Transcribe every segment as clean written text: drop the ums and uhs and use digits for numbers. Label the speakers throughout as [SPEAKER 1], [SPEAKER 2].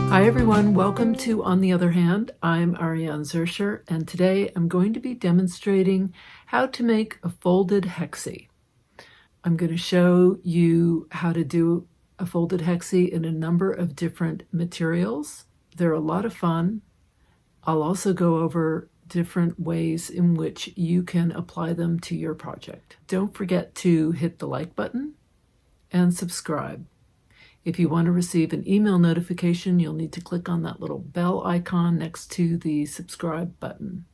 [SPEAKER 1] Hi everyone, welcome to On the Other Hand. I'm Ariane Zurcher, and today I'm going to be demonstrating how to make a folded hexie. I'm going to show you how to do a folded hexie in a number of different materials. They're a lot of fun. I'll also go over different ways in which you can apply them to your project. Don't forget to hit the like button and subscribe. If you want to receive an email notification, you'll need to click on that little bell icon next to the subscribe button.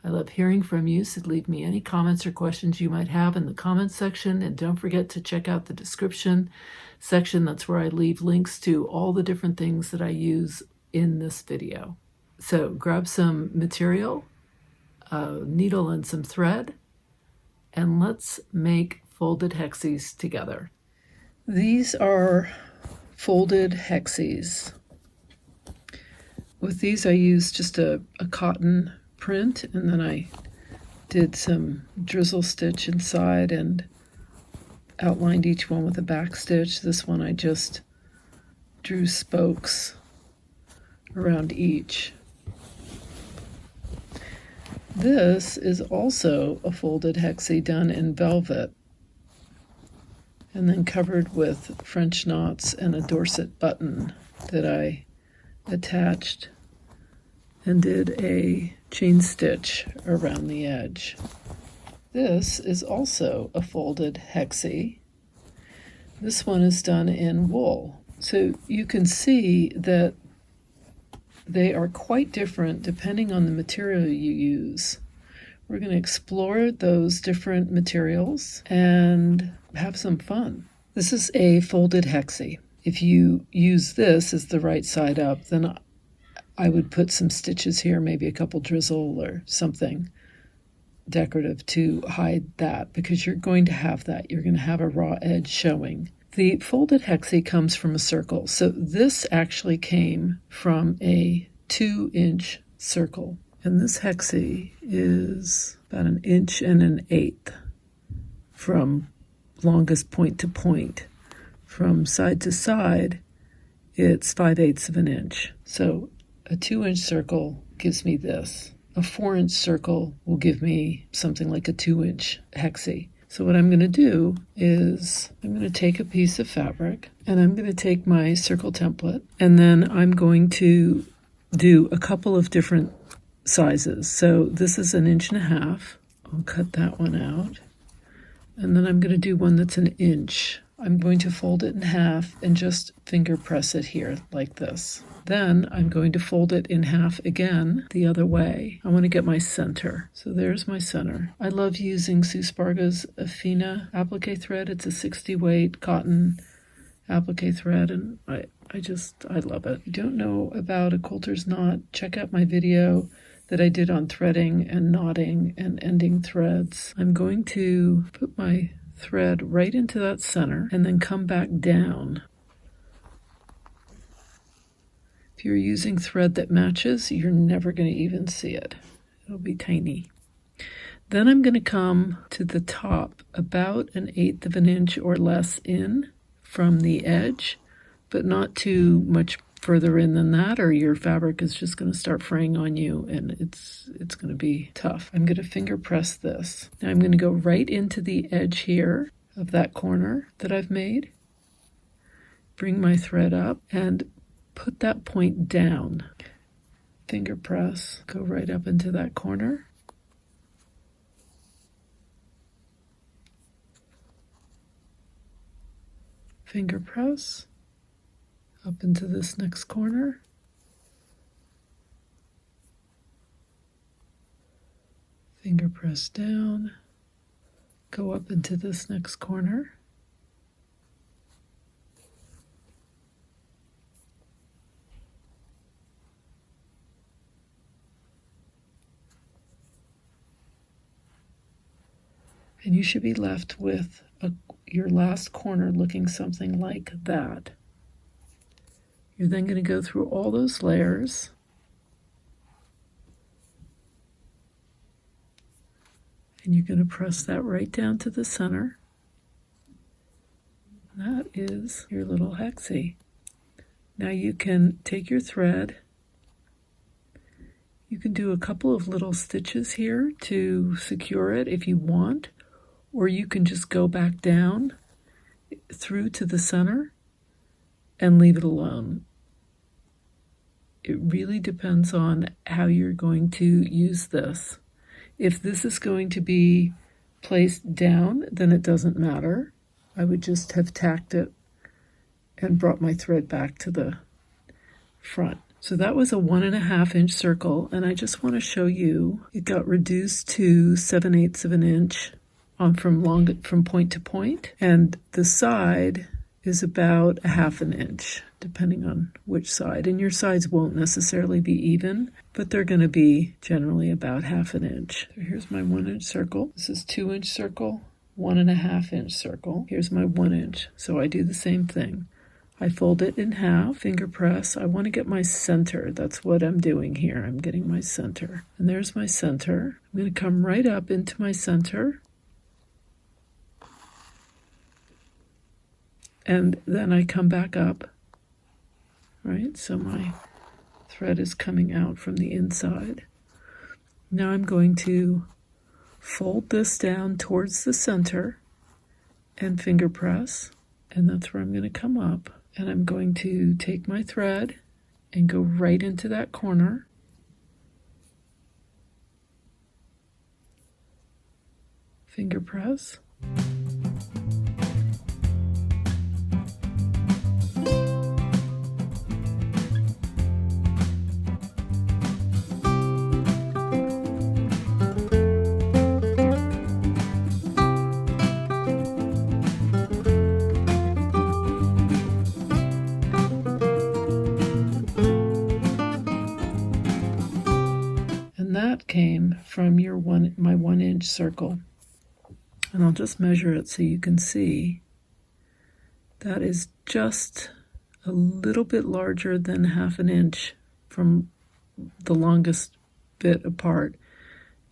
[SPEAKER 1] I love hearing from you, so leave me any comments or questions you might have in the comments section, and don't forget to check out the description section. That's where I leave links to all the different things that I use in this video. So grab some material, a needle and some thread, and let's make folded hexies together. These are folded hexies. With these I used just a cotton print, and then I did some drizzle stitch inside and outlined each one with a back stitch. This one I just drew spokes around each. This is also a folded hexie done in velvet and then covered with French knots and a Dorset button that I attached and did a chain stitch around the edge. This is also a folded hexie. This one is done in wool. So you can see that they are quite different depending on the material you use. We're going to explore those different materials and have some fun. This is a folded hexie. If you use this as the right side up, then I would put some stitches here, maybe a couple drizzle or something decorative to hide that, because you're going to have that. You're going to have a raw edge showing. The folded hexie comes from a circle. So this actually came from a 2-inch circle. And this hexie is about 1 1/8 inches from longest point to point. From side to side, it's 5/8 of an inch. So a 2-inch circle gives me this. A 4-inch circle will give me something like a 2-inch hexie. So what I'm going to do is I'm going to take a piece of fabric and I'm going to take my circle template, and then I'm going to do a couple of different sizes. So this is 1.5 inches. I'll cut that one out. And then I'm going to do one that's 1 inch. I'm going to fold it in half and just finger press it here like this. Then I'm going to fold it in half again the other way. I want to get my center. So there's my center. I love using Sue Sparga's Efina applique thread. It's a 60 weight cotton applique thread, and I love it. If you don't know about a quilter's knot, check out my video that I did on threading and knotting and ending threads. I'm going to put my thread right into that center and then come back down. If you're using thread that matches, you're never going to even see it. It'll be tiny. Then I'm going to come to the top about 1/8 of an inch or less in from the edge, but not too much further in than that, or your fabric is just going to start fraying on you and it's going to be tough. I'm going to finger press this. Now I'm going to go right into the edge here of that corner that I've made, bring my thread up and put that point down. Finger press, go right up into that corner. Finger press up into this next corner. Finger press down, go up into this next corner. And you should be left with your last corner looking something like that. You're then going to go through all those layers and you're going to press that right down to the center. That is your little hexie. Now you can take your thread. You can do a couple of little stitches here to secure it if you want, or you can just go back down through to the center and leave it alone. It really depends on how you're going to use this. If this is going to be placed down, then it doesn't matter. I would just have tacked it and brought my thread back to the front. So that was a 1.5 inch circle, and I just want to show you it got reduced to 7/8 of an inch from point to point, and the side is about 1/2 inch, depending on which side. And your sides won't necessarily be even, but they're going to be generally about 1/2 inch. So here's my 1 inch circle. This is 2 inch circle, 1.5 inch circle. Here's my 1 inch. So I do the same thing. I fold it in half, finger press. I want to get my center. That's what I'm doing here. I'm getting my center. And there's my center. I'm going to come right up into my center. And then I come back up, right? So my thread is coming out from the inside. Now I'm going to fold this down towards the center and finger press. And that's where I'm going to come up. And I'm going to take my thread and go right into that corner. Finger press. That came from my 1 inch circle, and I'll just measure it so you can see that is just a little bit larger than 1/2 inch from the longest bit apart,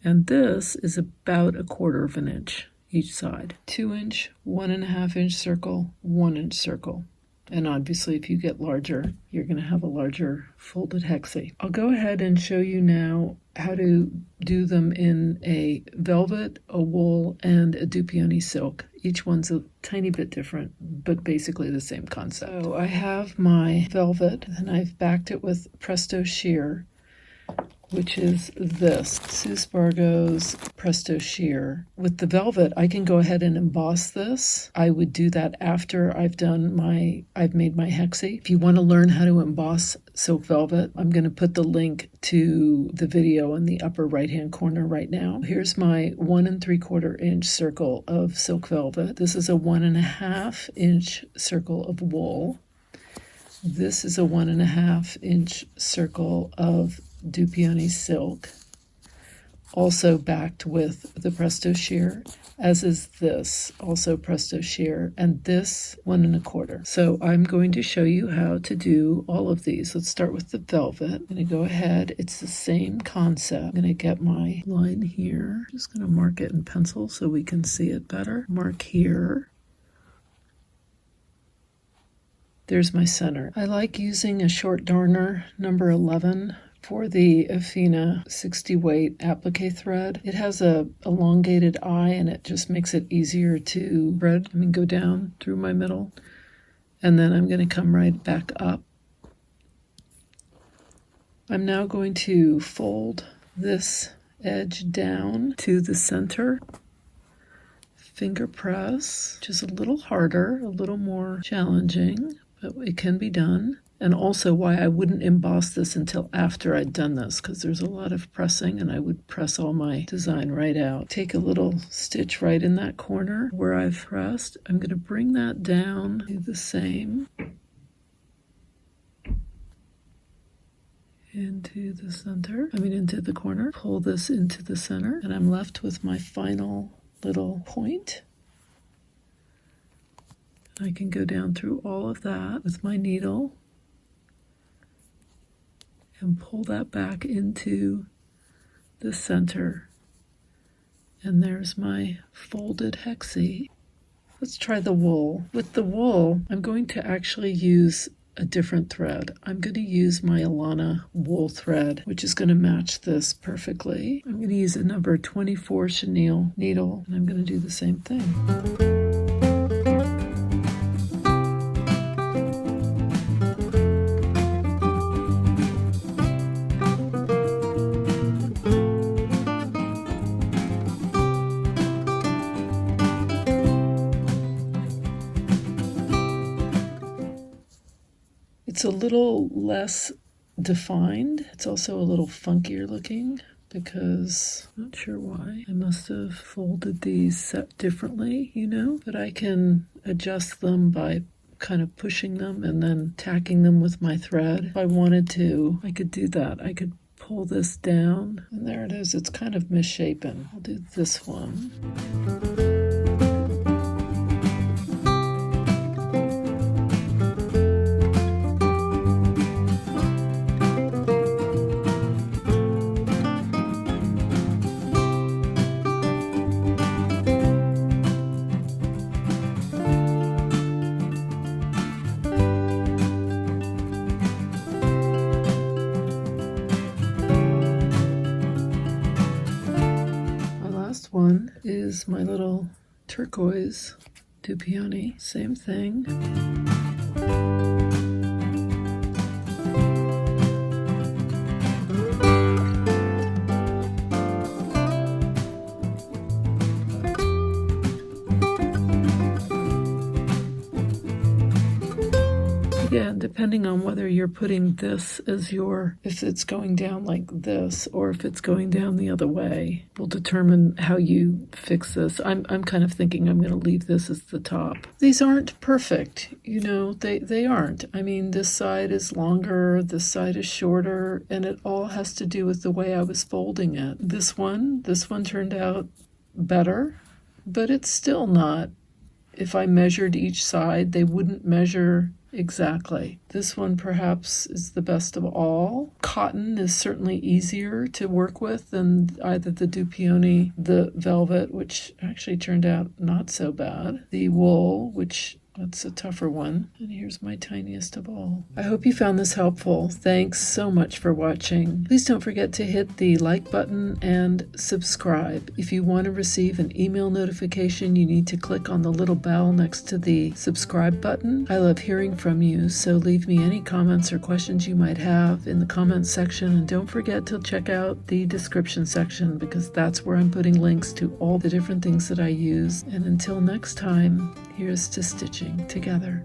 [SPEAKER 1] and this is about 1/4 inch each side. 2 inch, 1.5 inch circle, 1 inch circle. And obviously if you get larger, you're going to have a larger folded hexie. I'll go ahead and show you now how to do them in a velvet, a wool, and a Dupioni silk. Each one's a tiny bit different, but basically the same concept. So I have my velvet, and I've backed it with Presto Sheer, which is this, Sue Spargo's Presto Sheer. With the velvet, I can go ahead and emboss this. I would do that after I've made my hexie. If you want to learn how to emboss silk velvet, I'm going to put the link to the video in the upper right-hand corner right now. Here's my 1 3/4 inch circle of silk velvet. This is a 1.5 inch circle of wool. This is a 1.5 inch circle of Dupioni silk, also backed with the Presto Sheer, as is this, also Presto Sheer, and this 1 1/4. So I'm going to show you how to do all of these. Let's start with the velvet. I'm going to go ahead. It's the same concept. I'm going to get my line here. Just going to mark it in pencil so we can see it better. Mark here. There's my center. I like using a short darner, number 11, for the Efina 60 weight applique thread. It has a elongated eye, and it just makes it easier to thread. Go down through my middle, and then I'm going to come right back up. I'm now going to fold this edge down to the center. Finger press, which is a little harder, a little more challenging, but it can be done. And also why I wouldn't emboss this until after I'd done this, because there's a lot of pressing, and I would press all my design right out. Take a little stitch right in that corner where I've pressed. I'm going to bring that down, do the same into the center, into the corner. Pull this into the center, and I'm left with my final little point. I can go down through all of that with my needle and pull that back into the center. And there's my folded hexie. Let's try the wool. With the wool, I'm going to actually use a different thread. I'm going to use my Elana wool thread, which is going to match this perfectly. I'm going to use a number 24 chenille needle, and I'm going to do the same thing. It's a little less defined. It's also a little funkier looking because I'm not sure why. I must have folded these set differently, but I can adjust them by kind of pushing them and then tacking them with my thread. If I wanted to, I could do that. I could pull this down, and there it is. It's kind of misshapen. I'll do this one. One is my little turquoise Dupioni. Same thing. Again, depending on whether you're putting this as if it's going down like this or if it's going down the other way, will determine how you fix this. I'm kind of thinking I'm going to leave this as the top. These aren't perfect, they aren't. I mean, this side is longer, this side is shorter, and it all has to do with the way I was folding it. This one turned out better, but it's still not. If I measured each side, they wouldn't measure exactly. This one perhaps is the best of all. Cotton is certainly easier to work with than either the Dupioni, the velvet, which actually turned out not so bad, the wool, which that's a tougher one. And here's my tiniest of all. I hope you found this helpful. Thanks so much for watching. Please don't forget to hit the like button and subscribe. If you want to receive an email notification, you need to click on the little bell next to the subscribe button. I love hearing from you, so leave me any comments or questions you might have in the comments section, and don't forget to check out the description section because that's where I'm putting links to all the different things that I use. And until next time, here's to stitching together.